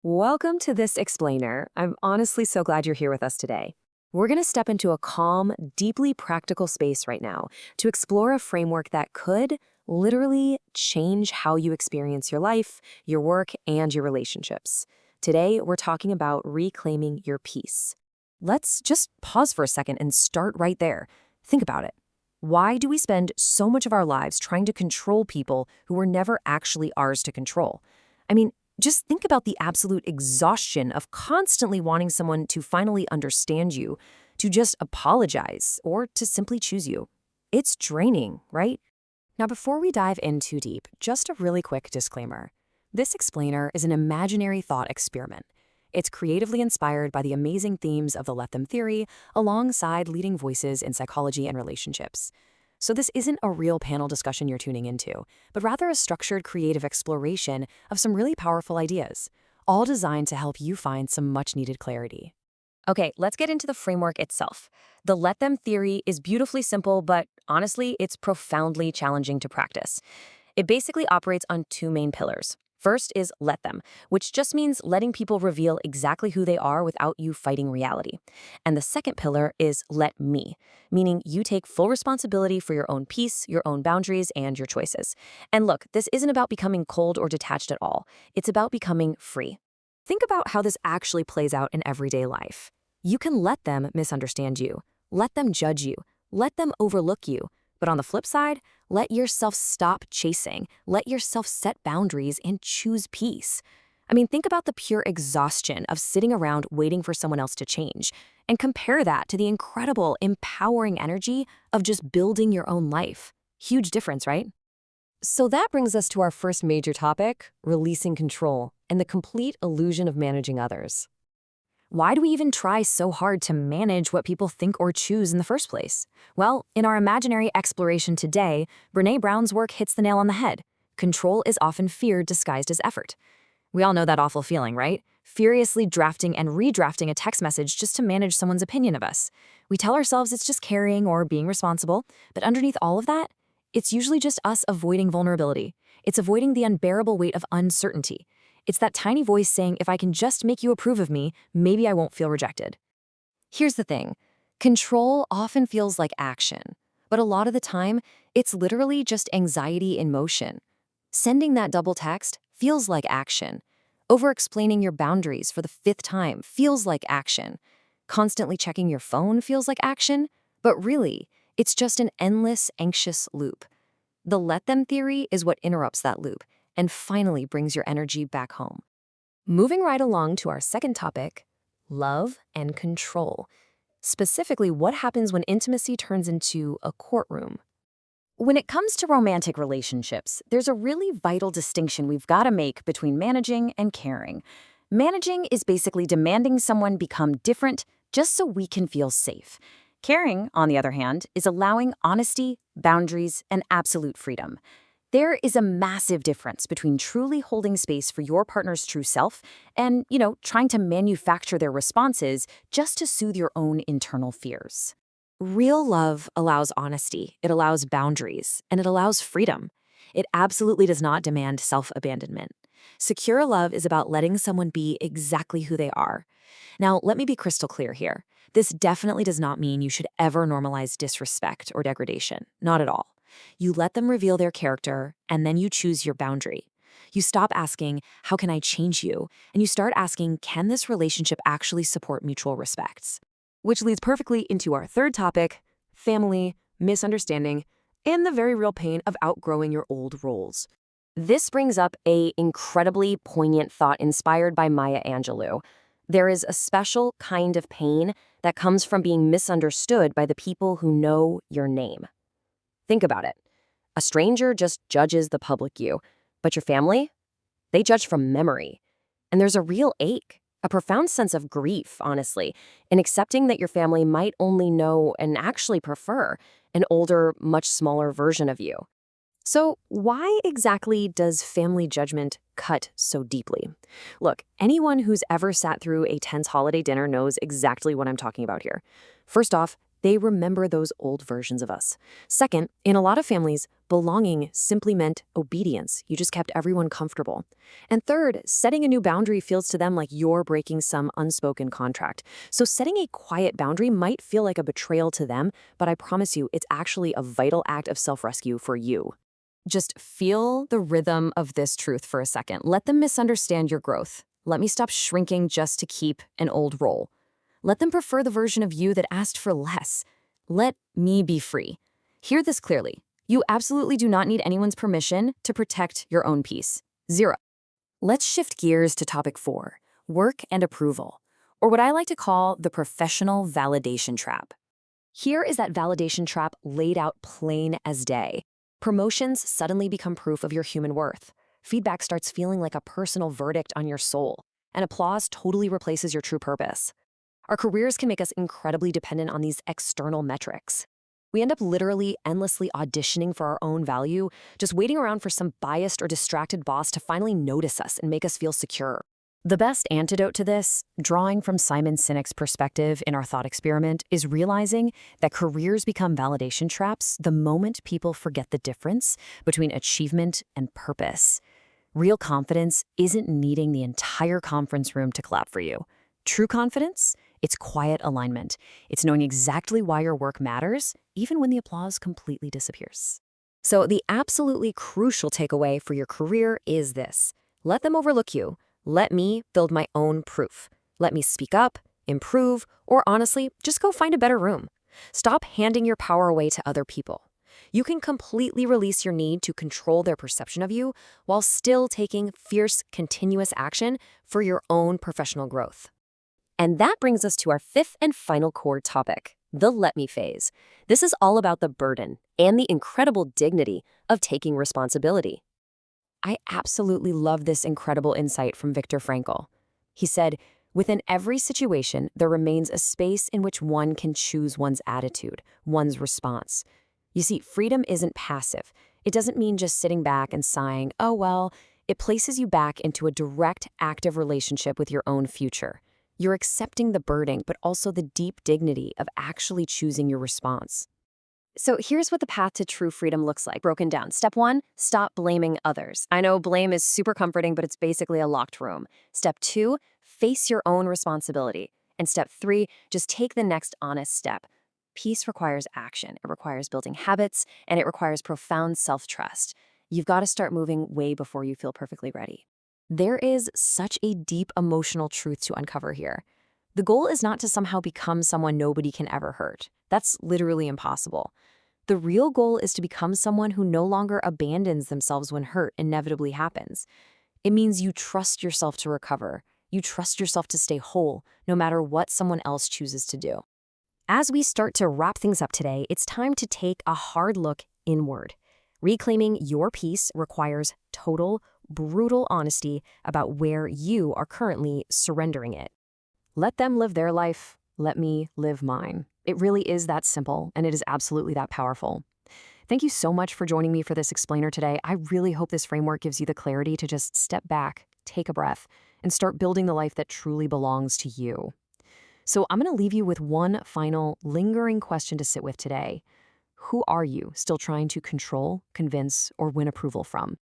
Welcome to this explainer. I'm honestly so glad you're here with us today. We're going to step into a calm, deeply practical space right now to explore a framework that could literally change how you experience your life, your work, and your relationships. Today, we're talking about reclaiming your peace. Let's just pause for a second and start right there. Think about it. Why do we spend so much of our lives trying to control people who were never actually ours to control? I mean, just think about the absolute exhaustion of constantly wanting someone to finally understand you, to just apologize, or to simply choose you. It's draining, right? Now, before we dive in too deep, just a really quick disclaimer. This explainer is an imaginary thought experiment. It's creatively inspired by the amazing themes of the Let Them theory, alongside leading voices in psychology and relationships. So this isn't a real panel discussion you're tuning into, but rather a structured creative exploration of some really powerful ideas, all designed to help you find some much-needed clarity. Okay, let's get into the framework itself. The Let Them theory is beautifully simple, but honestly, it's profoundly challenging to practice. It basically operates on two main pillars. First is let them, which just means letting people reveal exactly who they are without you fighting reality. And the second pillar is let me, meaning you take full responsibility for your own peace, your own boundaries, and your choices. And look, this isn't about becoming cold or detached at all. It's about becoming free. Think about how this actually plays out in everyday life. You can let them misunderstand you, let them judge you, let them overlook you. But on the flip side, let yourself stop chasing, let yourself set boundaries, and choose peace. I mean, think about the pure exhaustion of sitting around waiting for someone else to change, and compare that to the incredible, empowering energy of just building your own life. Huge difference, right? So that brings us to our first major topic, releasing control and the complete illusion of managing others. Why do we even try so hard to manage what people think or choose in the first place? Well, in our imaginary exploration today, Brené Brown's work hits the nail on the head. Control is often fear disguised as effort. We all know that awful feeling, right? Furiously drafting and redrafting a text message just to manage someone's opinion of us. We tell ourselves it's just caring or being responsible, but underneath all of that, it's usually just us avoiding vulnerability. It's avoiding the unbearable weight of uncertainty. It's that tiny voice saying, if I can just make you approve of me, maybe I won't feel rejected. Here's the thing. Control often feels like action, but a lot of the time, it's literally just anxiety in motion. Sending that double text feels like action. Over-explaining your boundaries for the fifth time feels like action. Constantly checking your phone feels like action, but really, it's just an endless, anxious loop. The let them theory is what interrupts that loop and finally brings your energy back home. Moving right along to our second topic, love and control. Specifically, what happens when intimacy turns into a courtroom? When it comes to romantic relationships, there's a really vital distinction we've got to make between managing and caring. Managing is basically demanding someone become different just so we can feel safe. Caring, on the other hand, is allowing honesty, boundaries, and absolute freedom. There is a massive difference between truly holding space for your partner's true self and, trying to manufacture their responses just to soothe your own internal fears. Real love allows honesty, it allows boundaries, and it allows freedom. It absolutely does not demand self-abandonment. Secure love is about letting someone be exactly who they are. Now, let me be crystal clear here. This definitely does not mean you should ever normalize disrespect or degradation. Not at all. You let them reveal their character, and then you choose your boundary. You stop asking, how can I change you? And you start asking, can this relationship actually support mutual respects? Which leads perfectly into our third topic, family, misunderstanding, and the very real pain of outgrowing your old roles. This brings up an incredibly poignant thought inspired by Maya Angelou. There is a special kind of pain that comes from being misunderstood by the people who know your name. Think about it. A stranger just judges the public you, but your family? They judge from memory. And there's a real ache, a profound sense of grief, honestly, in accepting that your family might only know and actually prefer an older, much smaller version of you. So why exactly does family judgment cut so deeply? Look, anyone who's ever sat through a tense holiday dinner knows exactly what I'm talking about here. First off, they remember those old versions of us. Second, in a lot of families, belonging simply meant obedience. You just kept everyone comfortable. And third, setting a new boundary feels to them like you're breaking some unspoken contract. So setting a quiet boundary might feel like a betrayal to them, but I promise you, it's actually a vital act of self-rescue for you. Just feel the rhythm of this truth for a second. Let them misunderstand your growth. Let me stop shrinking just to keep an old role. Let them prefer the version of you that asked for less. Let me be free. Hear this clearly. You absolutely do not need anyone's permission to protect your own peace. Zero. Let's shift gears to topic 4, work and approval, or what I like to call the professional validation trap. Here is that validation trap laid out plain as day. Promotions suddenly become proof of your human worth. Feedback starts feeling like a personal verdict on your soul, and applause totally replaces your true purpose. Our careers can make us incredibly dependent on these external metrics. We end up literally endlessly auditioning for our own value, just waiting around for some biased or distracted boss to finally notice us and make us feel secure. The best antidote to this, drawing from Simon Sinek's perspective in our thought experiment, is realizing that careers become validation traps the moment people forget the difference between achievement and purpose. Real confidence isn't needing the entire conference room to clap for you. True confidence? It's quiet alignment. It's knowing exactly why your work matters, even when the applause completely disappears. So the absolutely crucial takeaway for your career is this. Let them overlook you. Let me build my own proof. Let me speak up, improve, or honestly, just go find a better room. Stop handing your power away to other people. You can completely release your need to control their perception of you while still taking fierce, continuous action for your own professional growth. And that brings us to our 5th and final core topic, the let me phase. This is all about the burden and the incredible dignity of taking responsibility. I absolutely love this incredible insight from Viktor Frankl. He said, within every situation, there remains a space in which one can choose one's attitude, one's response. You see, freedom isn't passive. It doesn't mean just sitting back and sighing, oh well. It places you back into a direct, active relationship with your own future. You're accepting the burden, but also the deep dignity of actually choosing your response. So here's what the path to true freedom looks like, broken down. Step 1, stop blaming others. I know blame is super comforting, but it's basically a locked room. Step 2, face your own responsibility. And step 3, just take the next honest step. Peace requires action. It requires building habits, and it requires profound self-trust. You've got to start moving way before you feel perfectly ready. There is such a deep emotional truth to uncover here. The goal is not to somehow become someone nobody can ever hurt. That's literally impossible. The real goal is to become someone who no longer abandons themselves when hurt inevitably happens. It means you trust yourself to recover. You trust yourself to stay whole, no matter what someone else chooses to do. As we start to wrap things up today, it's time to take a hard look inward. Reclaiming your peace requires total, brutal honesty about where you are currently surrendering it. Let them live their life. Let me live mine. It really is that simple, and it is absolutely that powerful. Thank you so much for joining me for this explainer today. I really hope this framework gives you the clarity to just step back, take a breath, and start building the life that truly belongs to you. So I'm going to leave you with one final lingering question to sit with today. Who are you still trying to control, convince, or win approval from?